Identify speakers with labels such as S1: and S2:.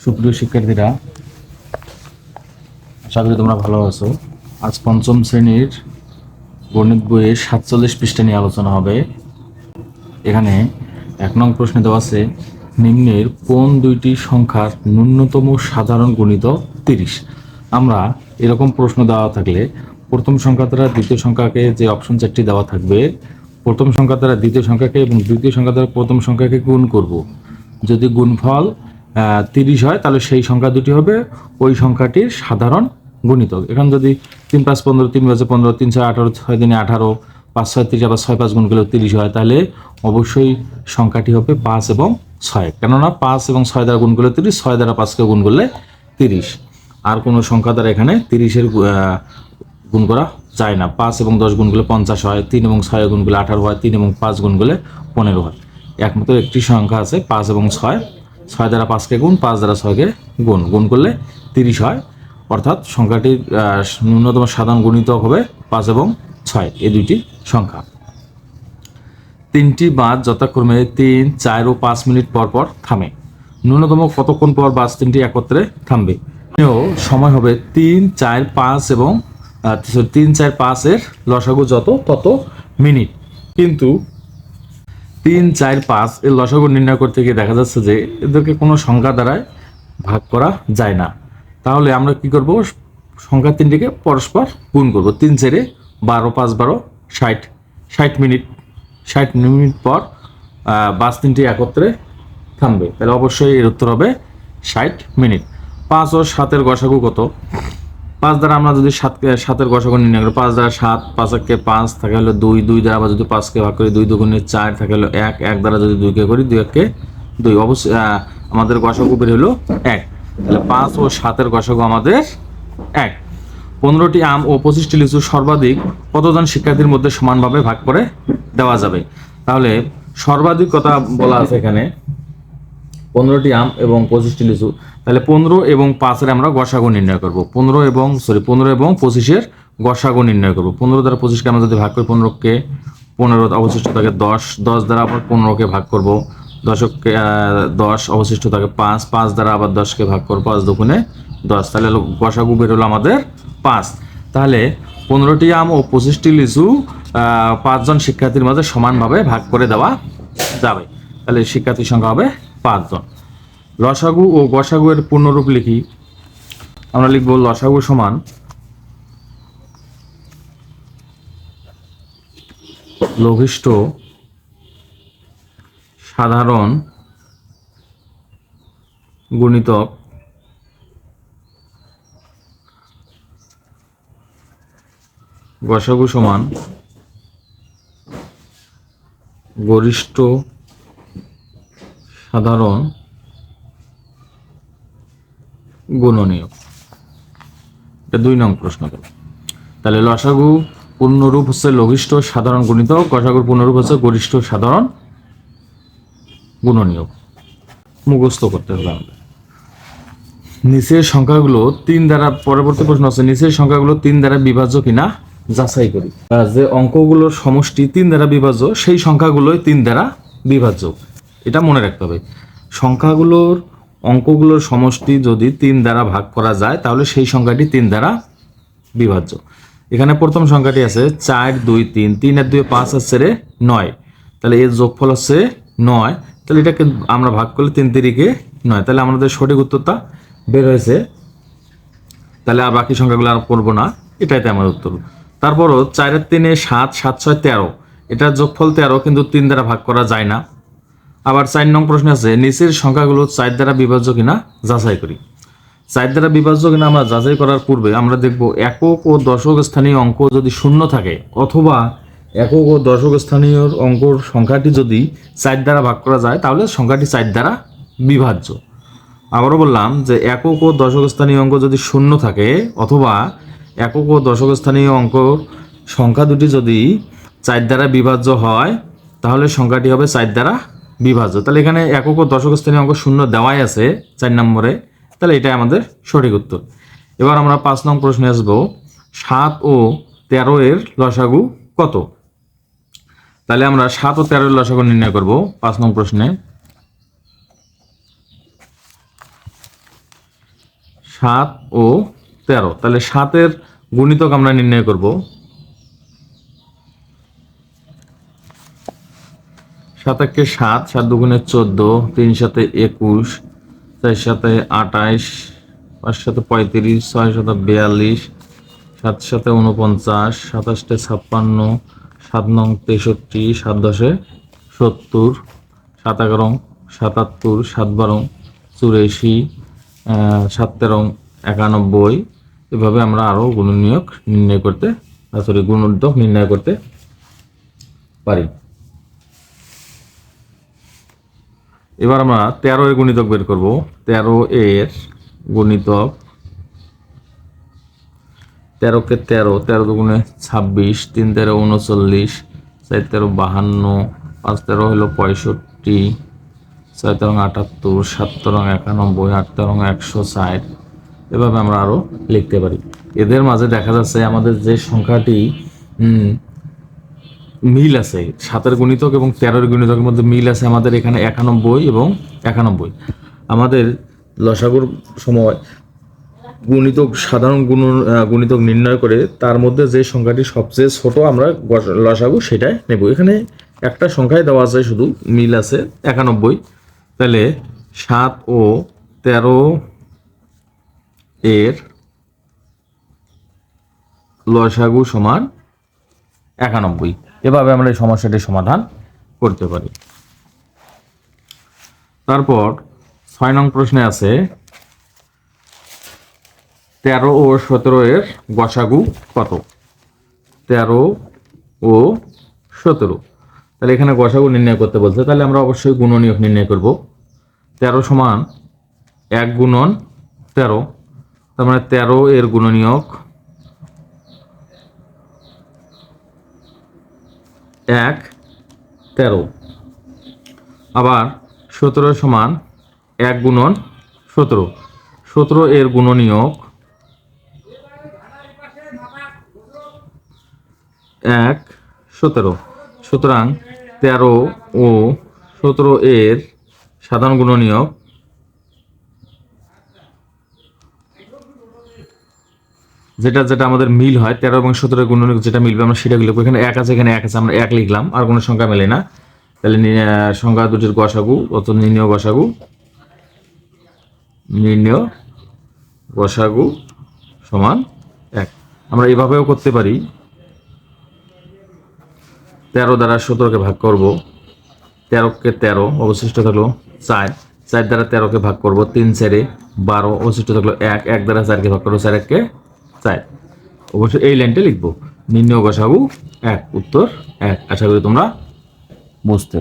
S1: সুপ্রিয় শিক্ষার্থীরা, আশা করি তোমরা ভালো আছো। আজ পঞ্চম শ্রেণীর গণিত বইয়ের 47 পৃষ্ঠা নিয়ে আলোচনা হবে। এখানে 1 নং প্রশ্নে দেওয়া আছে, নিম্নের কোন দুইটি সংখ্যার ন্যূনতম সাধারণ গুণিতক 30। আমরা এরকম প্রশ্ন দেওয়া থাকলে প্রথম সংখ্যা দ্বারা দ্বিতীয় সংখ্যাকে, যে অপশন চারটি দেওয়া থাকবে, প্রথম সংখ্যা দ্বারা দ্বিতীয় সংখ্যাকে এবং দ্বিতীয় সংখ্যা দ্বারা প্রথম সংখ্যাকে গুণ করব। যদি গুণফল 30 হয় তাহলে সেই সংখ্যা দুটি হবে ওই সংখ্যাটির সাধারণ গুণিতক। এখন যদি 3 5 15, 3 5 15, 3 6 18, 6 3 18, 5 6 30, আবার 6 5 গুণ করলে 30 হয়, তাহলে অবশ্যই সংখ্যাটি হবে 5 এবং 6। কেননা 5 এবং 6 দ্বারা গুণ করলে 30, 6 দ্বারা 5কে গুণ করলে 30। আর কোনো সংখ্যা দ্বারা এখানে 30-এর গুণ করা যায় না। 5 এবং 10 গুণ করলে 50 হয়, 3 এবং 6 গুণ করলে 18 হয়, 3 এবং 5 গুণ করলে 15 হয়। একমাত্র একটি সংখ্যা আছে 5 এবং 6, 6 দ্বারা 5কে গুণ, 5 দ্বারা 6কে গুণ করলে 30 হয়। অর্থাৎ সংখ্যাটির ন্যূনতম সাধারণ গুণিতক হবে 5 এবং 6, এই দুইটি সংখ্যা। তিনটি বাস যথাক্রমে 3, 4 ও 5 মিনিট পর পর থামে। ন্যূনতম কতক্ষণ পর বাস তিনটি একত্রে থামবে? সময় হবে 3, 4, 5 এবং 3, 4, 5 এর লসাগু যত তত মিনিট। কিন্তু 3, 4, 5 এর লসাগু নির্ণয় করতে গিয়ে দেখা যাচ্ছে যে এদেরকে কোনো সংখ্যা দ্বারায় ভাগ করা যায় না। তাহলে আমরা কি করব? সংখ্যা তিনটিকে পরস্পর গুণ করব। 3 4 12, 5 12, 60, 60 মিনিট। 60 মিনিট পর বাস তিনটি একত্রে থামবে। তাহলে অবশ্যই এর উত্তর হবে 60 মিনিট। 5 ও 7-এর গসাগু কত? 5 দ্বারা আমরা যদি 7-এর গসাগু নির্ণয় করি, 5 দ্বারা 7, 5 একে 5 থাকে হলো 2, 2 দ্বারা আবার যদি 5কে ভাগ করি 2 দুগুণে 4 থাকে হলো 1, 1 দ্বারা যদি 2কে করি 2 একে 2, অবশ্যই আমাদের গসাগু বের হলো 1। তাহলে 5 ও 7-এর গসাগু আমাদের 1। 15টি আম ও 25টি লিচু সর্বাধিক কতজন শিক্ষার্থীর মধ্যে সমানভাবে ভাগ করে দেওয়া যাবে? তাহলে সর্বাধিক কথা বলা আছে এখানে 15টি আম এবং 25টি লিচু। তাহলে 15 এবং 5-এর আমরা গসাগু নির্ণয় করব। 15 এবং 25-এর গসাগু নির্ণয় করব। 15 দ্বারা 25কে আমরা যদি ভাগ করি, 15কে 15 অবশিষ্ট থাকে 10, 10 দ্বারা আবার 15কে ভাগ করব, 10কে 10 অবশিষ্ট থাকে 5, 5 দ্বারা আবার 10কে ভাগ করব, 5 দুগুণে 10। তাহলে গসাগু বের হলো আমাদের 5। তাহলে 15টি আম ও 25টি লিচু 5 জন শিক্ষার্থীর মাঝে সমানভাবে ভাগ করে দেওয়া যাবে। তাহলে শিক্ষার্থীর সংখ্যা হবে 5 জন। লসাগু ও গসাগু এর পূর্ণরূপ লিখি। আমরা লিখব লসাগু সমান লঘিষ্ঠ সাধারণ গুণিতক গসাগু সমান গরিষ্ঠ সাধারণ গুণনীয়ক। এটা 2 নং প্রশ্ন। তাহলে লসাগু পূর্ণরূপ হচ্ছে লঘিষ্ঠ সাধারণ গুণিতক, গসাগুর পূর্ণরূপ হচ্ছে গরিষ্ঠ সাধারণ গুণনীয়ক। মুখস্থ করতে হবে আমাদের। নিচের সংখ্যাগুলো 3 দ্বারা, পরবর্তী প্রশ্ন আছে, নিচের সংখ্যাগুলো 3 দ্বারা বিভাজ্য কিনা যাচাই করি। যে অঙ্কগুলোর সমষ্টি 3 দ্বারা বিভাজ্য, সেই সংখ্যাগুলোই 3 দ্বারা বিভাজ্য। এটা মনে রাখতে হবে। অঙ্কগুলোর সমষ্টি যদি 3 দ্বারা ভাগ করা যায় তাহলে সেই সংখ্যাটি 3 দ্বারা বিভাজ্য। এখানে প্রথম সংখ্যাটি আছে 4 2 3, 3 আর 2 5 আছে রে 9। তাহলে এর যোগফল হচ্ছে 9। তাহলে এটাকে আমরা ভাগ করলে 3 3-কে 9। তাহলে আমাদের সঠিক উত্তরটা বের হয়েছে। তাহলে আর বাকি সংখ্যাগুলো আর করবো না, এটাইতে আমার উত্তর। তারপরও 4 আর 3 7, 7 6 13, এটার যোগফল 13, কিন্তু 3 দ্বারা ভাগ করা যায় না। আবার 4 নং প্রশ্ন আছে, নিচের সংখ্যাগুলো 4 দ্বারা বিভাজ্য কিনা যাচাই করি। 4 দ্বারা বিভাজ্য কিনা আমরা যাচাই করার পূর্বে আমরা দেখব একক ও দশক স্থানীয় অঙ্ক যদি শূন্য থাকে, অথবা একক ও দশক স্থানীয় অঙ্কর সংখ্যাটি যদি 4 দ্বারা ভাগ করা যায় তাহলে সংখ্যাটি 4 দ্বারা বিভাজ্য। আবারও বললাম যে একক ও দশক স্থানীয় অঙ্ক যদি শূন্য থাকে, অথবা একক ও দশক স্থানীয় অঙ্কর সংখ্যা দুটি যদি 4 দ্বারা বিভাজ্য হয় তাহলে সংখ্যাটি হবে 4 দ্বারা বিভাজ্য। তাহলে এখানে একক ও দশক স্থানীয় অঙ্ক শূন্য দেওয়াই আছে 4 নম্বরে, তাহলে এটাই আমাদের সঠিক উত্তর। এবার আমরা 5 নং প্রশ্নে আসবো, 7 ও 13 এর লসাগু কত? তাহলে আমরা 7 ও 13 এর লসাগু নির্ণয় করব 5 নং প্রশ্নে। 7 ও 13, তাহলে 7-এর গুণিতক আমরা নির্ণয় করব। 7 একে 7, 7 দুগুণে 14, 3 7 21, 4 7 28, 5 7 35, 6 7 42, 7 7 49, 27 56, 7 9 63, 7 10 70, 7 11 77, 7 12 84, 7 13 91, এভাবে আমরা আরও গুণনীয়ক নির্ণয় করতে গুণোদ্দক নির্ণয় করতে পারি। এবার আমরা 13 এর গুণিতক বের করব। 13 এর গুণিতক, 13 কে 13, 13 দুগুণে 26, 3 13 39, 4 13 52, 5 13 হলো 65, 6 13 78, 7 13 91, 8 13 160, এভাবে আমরা আরও লিখতে পারি। এদের মাঝে দেখা যাচ্ছে আমাদের যে সংখ্যাটি মিল আছে, 7-এর গুণিতক এবং 13-এর গুণিতকের মধ্যে মিল আছে আমাদের এখানে 91 এবং 91। আমাদের লসাগুর সময় গুণিতক, সাধারণ গুণিতক নির্ণয় করে তার মধ্যে যে সংখ্যাটি সবচেয়ে ছোট আমরা লসাগু সেটাই নেব। এখানে একটা সংখ্যায় দেওয়া আছে, শুধু মিল আছে 91, তাহলে 7 ও 13 এর লসাগু সমান 91। এভাবে আমরা এই সমস্যাটির সমাধান করতে পারি। তারপর 6 নং প্রশ্নে আছে 13 ও 17 এর গসাগু কত? 13 ও 17, তাহলে এখানে গসাগু নির্ণয় করতে বলছে, তাহলে আমরা অবশ্যই গুণনীয়ক নির্ণয় করব। 13 সমান 1 গুণন 13, তার মানে 13 এর গুণনীয়ক 1 13। আবার 17 সমান 1 গুণন 17, 17 এর গুণনীয়ক 1 17। সুতরাং 13 ও 17 এর সাধারণ গুণনীয়ক যেটা যেটা আমাদের মিল হয়, 13 এবং 17 এর গুণনীয়ক যেটা মিলবে আমরা সেটা লিখবো। এখানে 1 আছে, এখানে 1 আছে, আমরা 1 লিখলাম, আর কোনো সংখ্যা মেলে না। তাহলে সংখ্যা দুটির গসাগু অত নির্ণয় গসাগু সমান 1। আমরা এভাবেও করতে পারি, 13 দ্বারা 17কে ভাগ করব, 13 কে 13, অবশিষ্ট থাকলো 4, 4 দ্বারা 13কে ভাগ করব, 3 4 12, অবশিষ্ট থাকলো 1, 1 দ্বারা 4কে ভাগ করবো, 4 1 কে 4। অবশ্যই এই লাইনটা লিখবো, নির্ণয় গসাগু 1, উত্তর 1। আশা করি তোমরা বুঝতে